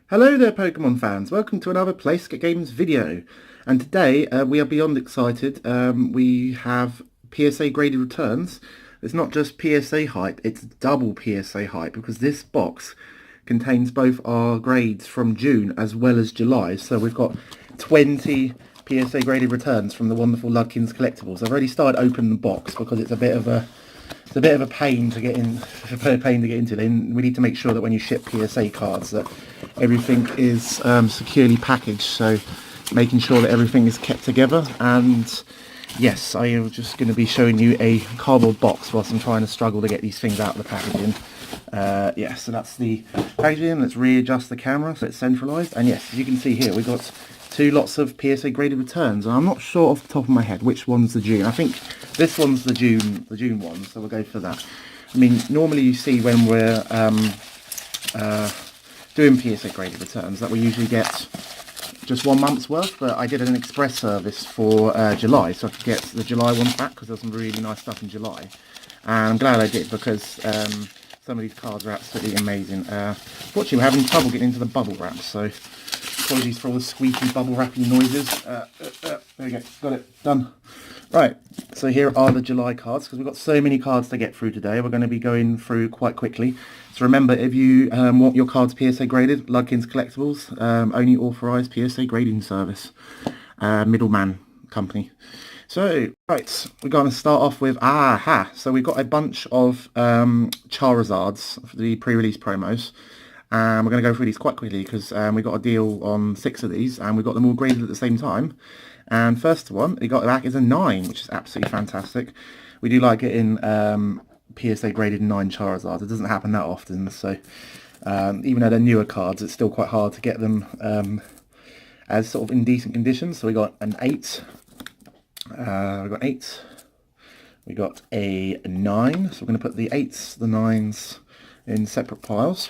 Hello there Pokemon fans, welcome to another PlaySkape Games video, and today we are beyond excited. We have PSA Graded Returns. It's not just PSA hype, it's double PSA hype because this box contains both our grades from June as well as July. So we've got 20 PSA Graded Returns from the wonderful Ludkins Collectibles. I've already started opening the box because it's a bit of a pain to get into. Then we need to make sure that when you ship PSA cards that everything is securely packaged, so making sure that everything is kept together. And yes, I am just going to be showing you a cardboard box whilst I'm trying to struggle to get these things out of the packaging. Yeah, so that's the packaging. Let's readjust the camera so it's centralized. And yes, as you can see here, we've got two lots of PSA Graded Returns, and I'm not sure off the top of my head which one's the June. I think this one's the June one, so we'll go for that. I mean, normally you see when we're doing PSA Graded Returns that we usually get just 1 month's worth, but I did an express service for July, so I could get the July ones back because there's some really nice stuff in July. And I'm glad I did because some of these cards are absolutely amazing. Fortunately, we're having trouble getting into the bubble wrap, so apologies for all the squeaky bubble wrapping noises. There we go, got it, done. Right, so here are the July cards, because we've got so many cards to get through today. We're going to be going through quite quickly. So remember, if you want your cards PSA graded, Ludkins Collectibles, only authorised PSA grading service, middleman company. So, right, we're going to start off with, so we've got a bunch of Charizards for the pre-release promos. We're going to go through these quite quickly because we got a deal on 6 of these and we got them all graded at the same time. And first one we got back is a 9, which is absolutely fantastic. We do like it in PSA graded 9 Charizards. It doesn't happen that often, so even though they're newer cards, it's still quite hard to get them as sort of in decent condition. So we got an 8. We got 8. We got a 9. So we're going to put the 8s, the 9s in separate piles.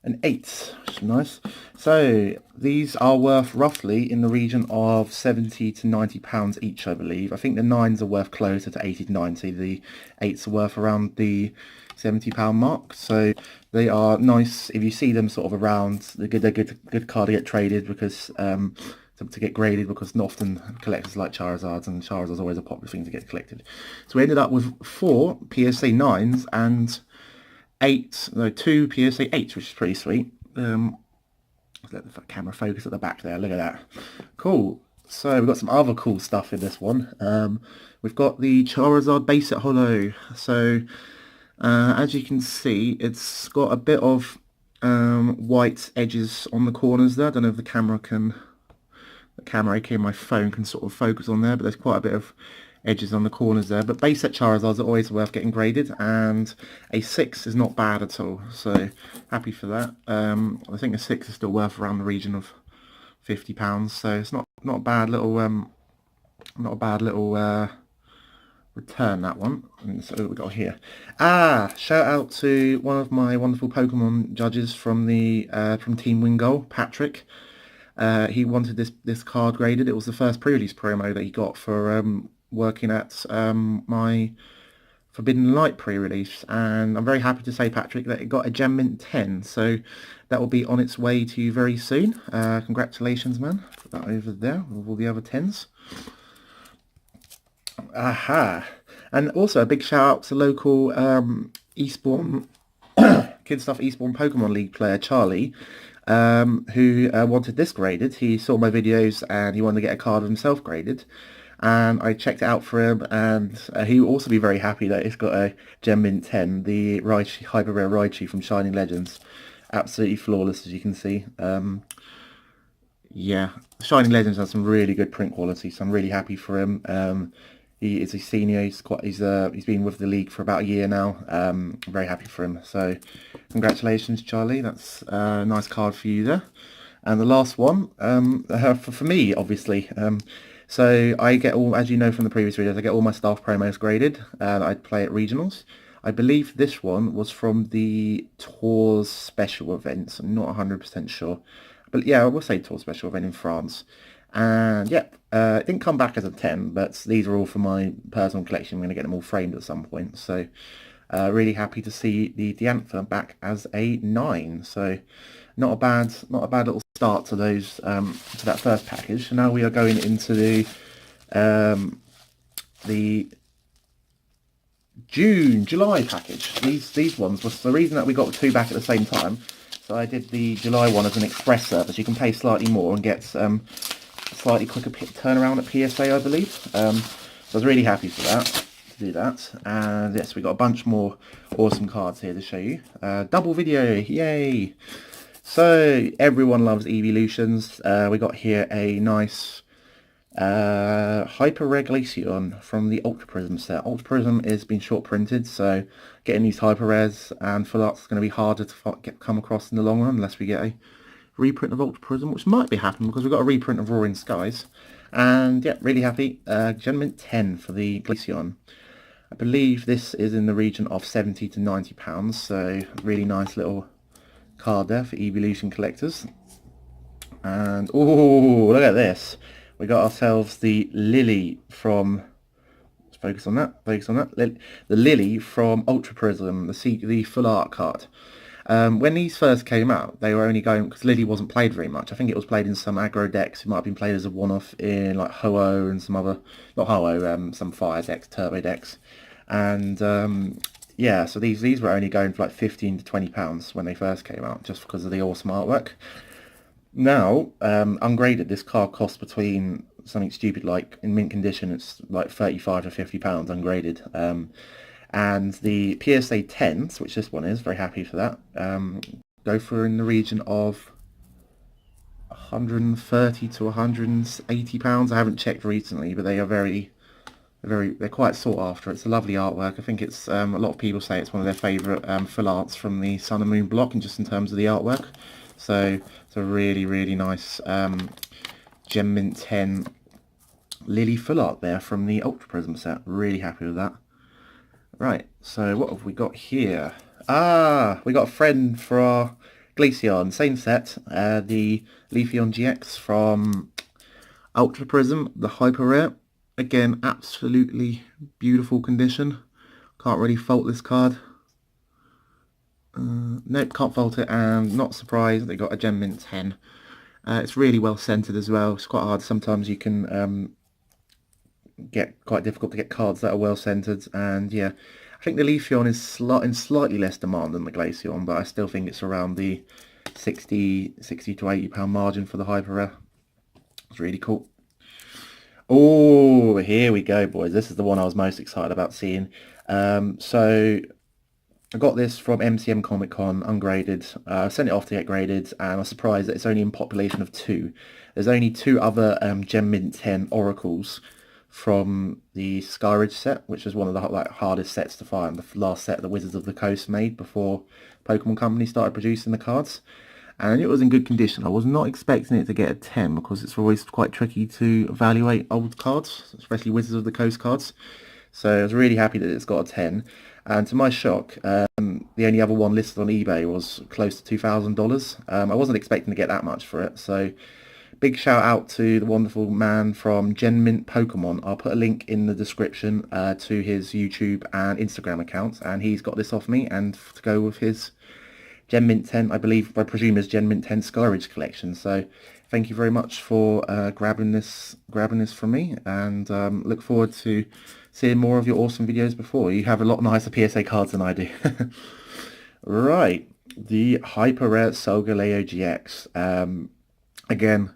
An 8, which is nice. So these are worth roughly in the region of £70 to £90 each, I believe. I think the 9s are worth closer to 80 to 90. The 8s are worth around the £70 mark. So they are nice if you see them sort of around. They're good card to get traded because to get graded, because not often collectors like Charizards, and Charizard's always a popular thing to get collected. So we ended up with 4 PSA 9s and 2 PSA 8s, which is pretty sweet. Let the camera focus at the back there. Look at that. Cool. So we've got some other cool stuff in this one. We've got the Charizard base set holo. So as you can see, it's got a bit of white edges on the corners there. I don't know if the camera, aka my phone, can sort of focus on there, but there's quite a bit of edges on the corners there. But base set Charizards are always worth getting graded, and a 6 is not bad at all, so happy for that. I think a 6 is still worth around the region of £50, so it's not a bad little return, that one. And so what we got here, shout out to one of my wonderful Pokemon judges from the from Team Wingo, Patrick. He wanted this card graded. It was the first pre-release promo that he got for working at my Forbidden Light pre-release, and I'm very happy to say, Patrick, that it got a Gem Mint 10, so that will be on its way to you very soon. Congratulations, man. Put that over there with all the other 10s. And also a big shout out to local Eastbourne Kid Stuff Eastbourne Pokemon League player Charlie, who wanted this graded. He saw my videos and he wanted to get a card of himself graded, and I checked it out for him, and he will also be very happy that it's got a Gem Mint 10, the Raichu, Hyper Rare Raichu from Shining Legends. Absolutely flawless, as you can see. Yeah, Shining Legends has some really good print quality, so I'm really happy for him. He is a senior. He's been with the league for about a year now. I'm very happy for him. So congratulations, Charlie. That's a nice card for you there. And the last one, for me, obviously. So I get all, as you know from the previous videos, I get all my staff promos graded. I play at regionals. I believe this one was from the Tours special event. I'm not 100% sure. But yeah, I will say Tours special event in France. And yeah, it didn't come back as a 10, but these are all for my personal collection. I'm going to get them all framed at some point. So Really happy to see the Diantha back as a 9. So not a bad little start to those to that first package. Now we are going into the July package. These ones was the reason that we got 2 back at the same time. So I did the July one as an express service. You can pay slightly more and get slightly quicker turnaround at PSA, I believe. So I was really happy for that, to do that. And yes, we got a bunch more awesome cards here to show you. Double video, yay! So everyone loves evolutions. We got here a nice Hyper Rare Glaceon from the Ultra Prism set. Ultra Prism is been short printed, so getting these Hyper Rares and full arts is going to be harder to come across in the long run unless we get a reprint of Ultra Prism, which might be happening because we've got a reprint of Roaring Skies. And yeah, really happy. Gentleman 10 for the Glaceon. I believe this is in the region of £70 to £90, so really nice little card there for evolution collectors. And oh, look at this. We got ourselves the Lily from, let's focus on that, the Lily from Ultra Prism, the full art card. When these first came out, they were only going, because Lily wasn't played very much. I think it was played in some aggro decks. It might have been played as a one-off in like Ho-Oh and some other, not Ho-Oh, some fire decks, turbo decks. And yeah, so these were only going for like £15 to £20 when they first came out, just because of the awesome artwork. Now, ungraded, this card costs between something stupid like, in mint condition, it's like £35 to £50 ungraded. And the PSA 10s, which this one is, very happy for that, go for in the region of £130 to £180. I haven't checked recently, but they are they're quite sought after. It's a lovely artwork. I think it's a lot of people say it's one of their favourite full arts from the Sun and Moon block, and just in terms of the artwork. So it's a really nice Gem Mint 10 Lily full art there from the Ultra Prism set. Really happy with that. Right, so what have we got here? Ah, we got a friend for our Glaceon, same set, the Leafeon GX from Ultra Prism, the Hyper Rare. Again, absolutely beautiful condition. Can't really fault this card. Nope, can't fault it, and not surprised they got a Gem Mint 10. It's really well centered as well. It's quite hard. Sometimes you can get quite difficult to get cards that are well centered, and yeah, I think the Leafeon is in slightly less demand than the Glaceon, but I still think it's around the 60 to £80 margin for the Hyper Rare. It's really cool. Oh, here we go, boys. This is the one I was most excited about seeing. So I got this from MCM Comic Con, ungraded. I sent it off to get graded, and I was surprised that it's only in population of 2. There's only 2 other Gem Mint 10 Oracles from the Skyridge set, which is one of the hardest sets to find. The last set the Wizards of the Coast made before Pokemon Company started producing the cards. And it was in good condition. I was not expecting it to get a 10 because it's always quite tricky to evaluate old cards, especially Wizards of the Coast cards. So I was really happy that it's got a 10. And to my shock, the only other one listed on eBay was close to $2,000. I wasn't expecting to get that much for it. So big shout out to the wonderful man from Gen Mint Pokemon. I'll put a link in the description to his YouTube and Instagram accounts. And he's got this off me, and to go with his Gem Mint 10, I presume is Gem Mint 10 Skyridge collection. So thank you very much for grabbing this from me, and look forward to seeing more of your awesome videos before. You have a lot nicer PSA cards than I do. Right, the Hyper Rare Solgaleo GX. Again,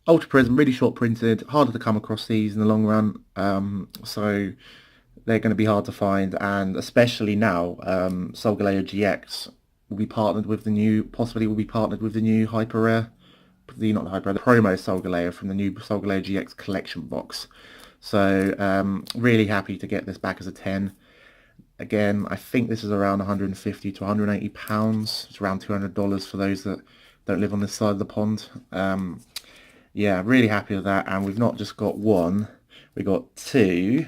Ultra Prism, really short printed, harder to come across these in the long run. So they're going to be hard to find, and especially now, Solgaleo GX will be partnered with the new, Hyper Rare, the promo Solgaleo from the new Solgaleo GX collection box. So really happy to get this back as a 10. Again, I think this is around £150 to £180. It's around $200 for those that don't live on this side of the pond. Yeah, really happy with that. And we've not just got one, we got 2.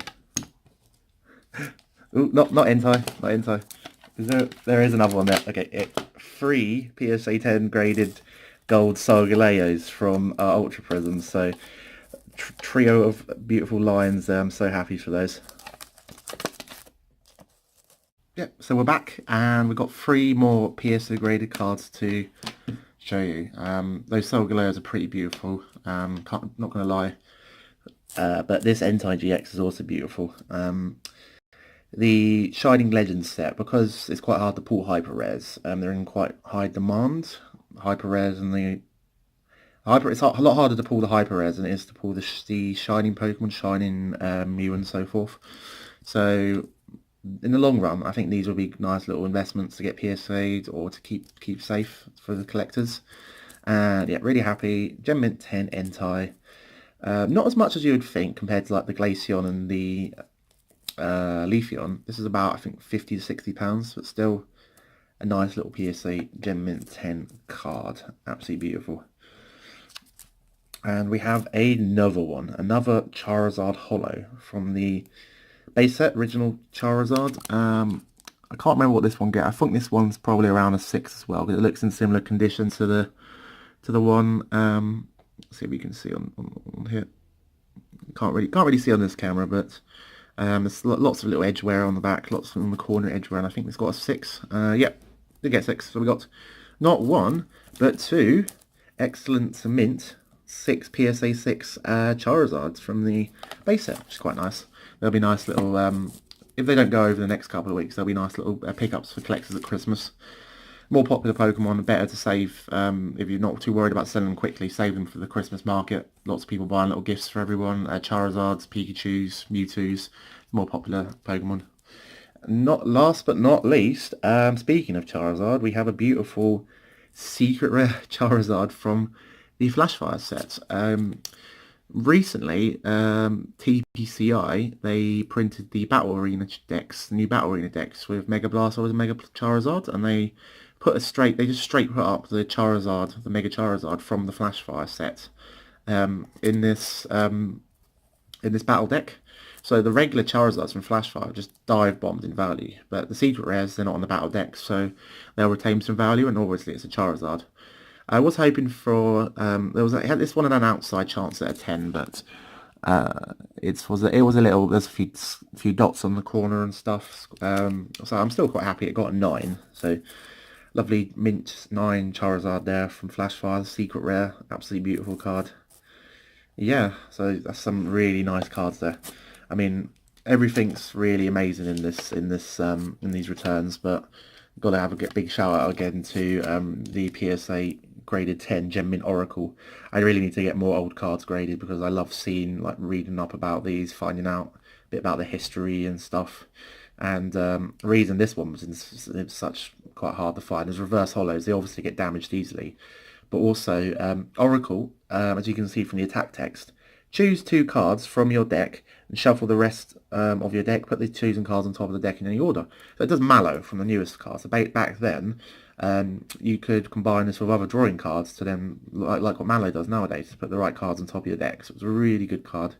Ooh, not Entei. There is another one there. Okay, 3 PSA 10 graded gold Solgaleos from Ultra Prism. So trio of beautiful lines there. I'm so happy for those. Yep, so we're back, and we've got 3 more PSA graded cards to show you. Those Solgaleos are pretty beautiful, not going to lie. But this Entei GX is also beautiful. The Shining Legends set, because it's quite hard to pull hyper rares, they're in quite high demand. Hyper rares and it's a lot harder to pull the hyper rares than it is to pull the Shining Pokemon, Shining Mew and so forth. So in the long run, I think these will be nice little investments to get PSA'd or to keep safe for the collectors. And yeah, really happy. Gem Mint 10 Entei. Not as much as you would think compared to like the Glaceon and the Leafeon. This is about, I think, £50 to £60, but still a nice little PSA Gem Mint 10 card. Absolutely beautiful. And we have another one, another Charizard holo from the base set, original Charizard. I can't remember what this one gets. I think this one's probably around a 6 as well, because it looks in similar condition to the one. Let's see if we can see on here. Can't really see on this camera, but there's lots of little edge wear on the back, lots on the corner edge wear, and I think it's got a 6. Yep, did get 6. So we got not 1 but 2 excellent mint 6 PSA 6 Charizards from the base set, which is quite nice. There'll be nice little, if they don't go over the next couple of weeks, there'll be nice little pickups for collectors at Christmas. More popular Pokemon, better to save. If you're not too worried about selling them quickly, save them for the Christmas market. Lots of people buying little gifts for everyone. Charizards, Pikachus, Mewtwo's, more popular Pokemon. Not last but not least, speaking of Charizard, we have a beautiful secret rare Charizard from the Flashfire set. Recently, TPCI, they printed the Battle Arena decks, the new Battle Arena decks with Mega Blastoise and Mega Charizard, and they just straight put up the Charizard, the Mega Charizard from the Flashfire set, in this battle deck. So the regular Charizards from Flashfire just dive bombed in value, but the secret rares, they're not on the battle deck, so they'll retain some value, and obviously it's a Charizard. I was hoping for it had this one at an outside chance at a 10, but it was a little. There's a few dots on the corner and stuff. So I'm still quite happy it got a 9. So lovely mint 9 Charizard there from Flashfire, the secret rare, absolutely beautiful card. Yeah, so that's some really nice cards there. I mean, everything's really amazing in these returns, but got to have a big shout out again to the PSA Graded 10 Gem Mint Oracle. I really need to get more old cards graded because I love reading up about these, finding out a bit about the history and stuff. And the reason this one was such quite hard to find is reverse holos. They obviously get damaged easily, but also Oracle, as you can see from the attack text, choose 2 cards from your deck and shuffle the rest of your deck. Put the chosen cards on top of the deck in any order. So it does Mallow from the newest cards. So back then, you could combine this with other drawing cards to then, like what Mallow does nowadays, to put the right cards on top of your deck. So it's a really good card.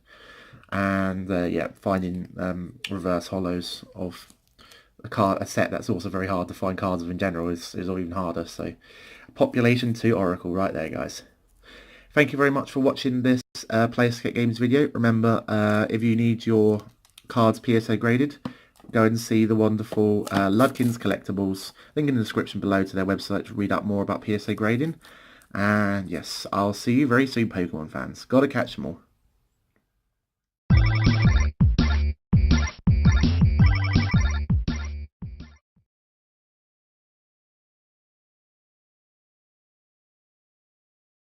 And yeah, finding reverse holos of a set that's also very hard to find cards of in general is even harder. So Population 2 Oracle right there, guys. Thank you very much for watching this PlaySkape Games video. Remember, if you need your cards PSA graded, go and see the wonderful Ludkin's Collectibles. Link in the description below to their website to read up more about PSA grading. And yes, I'll see you very soon, Pokemon fans. Gotta catch them all.